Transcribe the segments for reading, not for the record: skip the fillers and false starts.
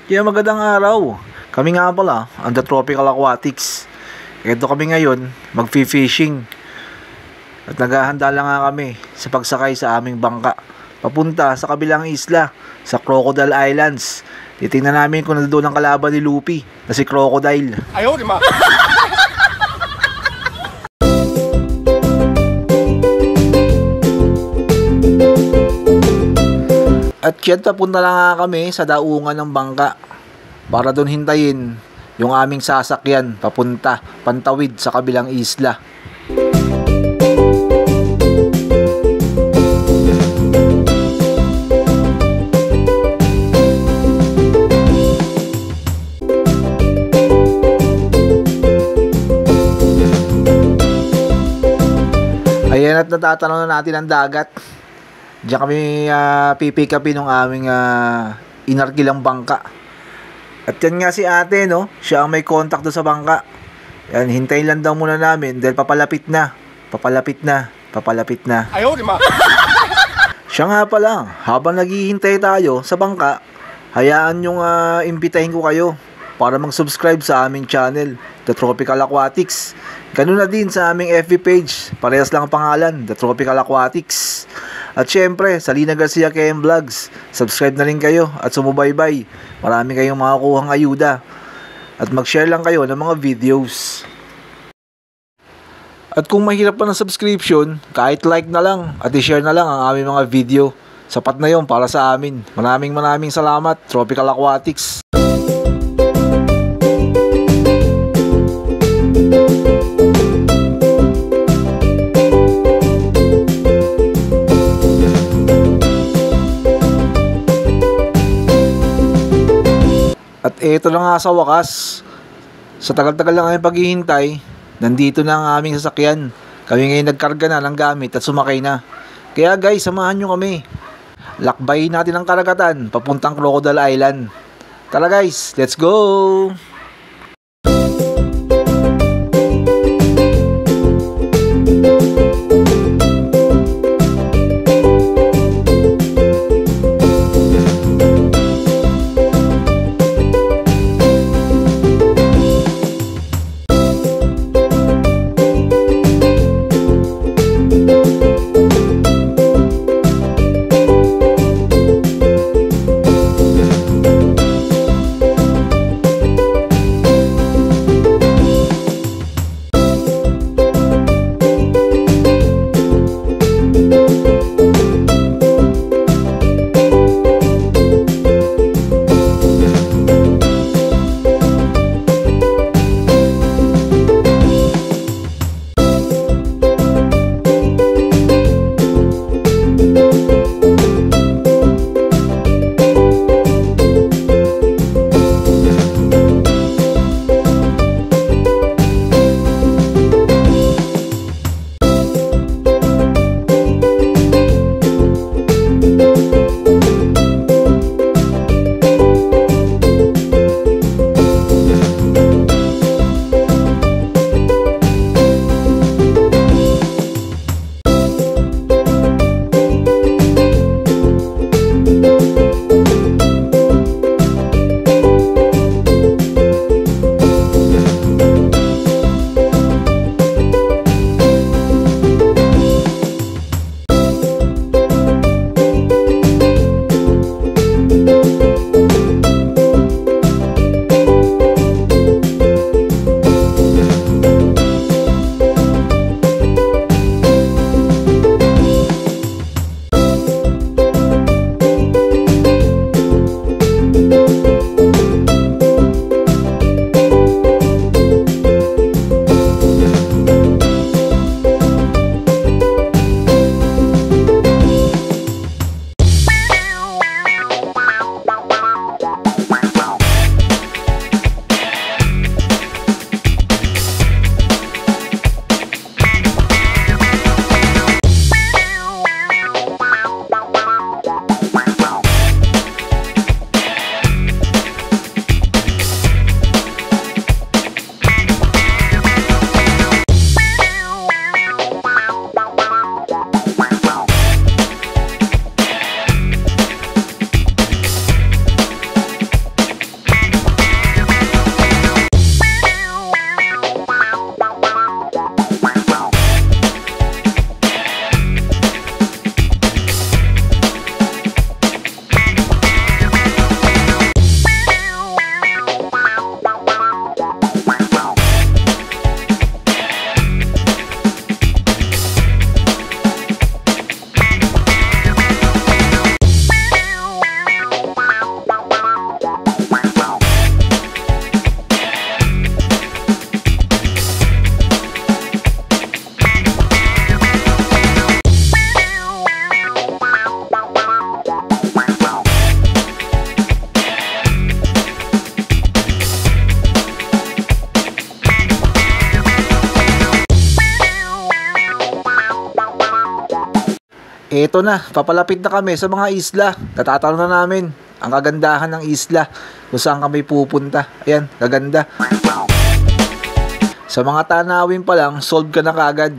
Kaya magandang araw. Kami nga pala, ang The Tropical Aquatics. Ito kami ngayon, mag-fishing. At naghahanda lang nga kami sa pagsakay sa aming bangka. Papunta sa kabilang isla, sa Crocodile Islands. Titingnan namin kung nandoon ang kalaban ni Luffy, na si Crocodile. Ayaw, di ba? At yan, papunta lang nga kami sa daungan ng bangka para doon hintayin yung aming sasakyan papunta, pantawid sa kabilang isla. Ayan, at natatanaw na natin ang dagat. Diyan kami pipick upin ng aming inarkilang bangka. At yan nga si ate, no? Siya ang may contact doon sa bangka. Yan, hintayin lang daw muna namin dahil papalapit na. Ayaw, di ba? Siya nga pala, habang naghihintay tayo sa bangka, hayaan yung imbitahin ko kayo para mag-subscribe sa aming channel, The Tropical Aquatics. Ganun na din sa aming FB page, parehas lang ang pangalan, The Tropical Aquatics. At syempre, sa Lina Garcia KM Vlogs, subscribe na rin kayo at sumubaybay. Marami kayong makakuhang ayuda. At mag-share lang kayo ng mga videos. At kung mahirap pa ng subscription, kahit like na lang at i-share na lang ang aming mga video. Sapat na yon para sa amin. Maraming salamat, Tropical Aquatics. At eto na nga sa wakas, sa tagal-tagal lang aming paghihintay, nandito na ang aming sasakyan. Kami ngayon nagkarga na ng gamit at sumakay na. Kaya guys, samahan nyo kami. Lakbayin natin ang karagatan papuntang Crocodile Island. Tara guys, let's go! Eto na, papalapit na kami sa mga isla. Natatanong na namin ang kagandahan ng isla kung saan kami pupunta. Ayan, kaganda. Sa mga tanawin pa lang, solve ka na kagad.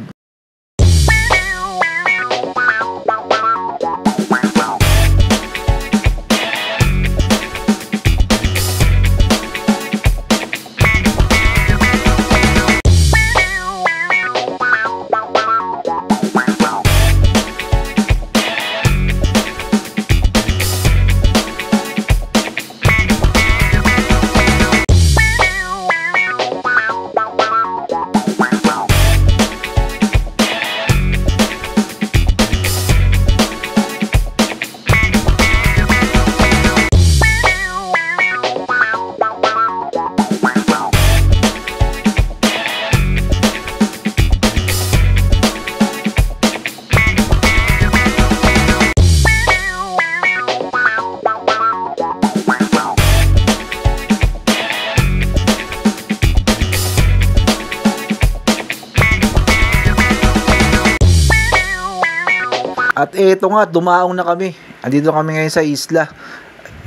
At eto nga, dumaong na kami. Andito kami ngayon sa isla.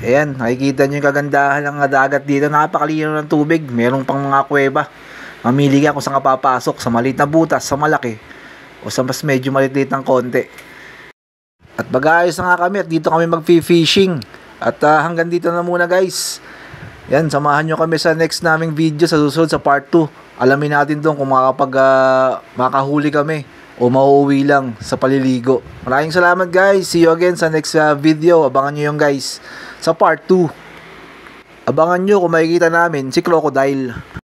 Ayan, nakikita nyo yung kagandahan ng dagat dito. Napakalinaw ng tubig. Merong pang mga kuweba. Mamili ka kung saan ka papasok. Sa maliit na butas, sa malaki. O sa mas medyo maliit ng konti. At mag-aayos na nga kami at dito kami mag-fishing. At hanggang dito na muna guys. Yan, samahan nyo kami sa next naming video sa susunod sa part 2. Alamin natin doon kung makahuli kami o mauuwi lang sa paliligo. Maraming salamat guys. See you again sa next video. Abangan nyo yung guys sa part 2. Abangan nyo kung makikita namin si Crocodile.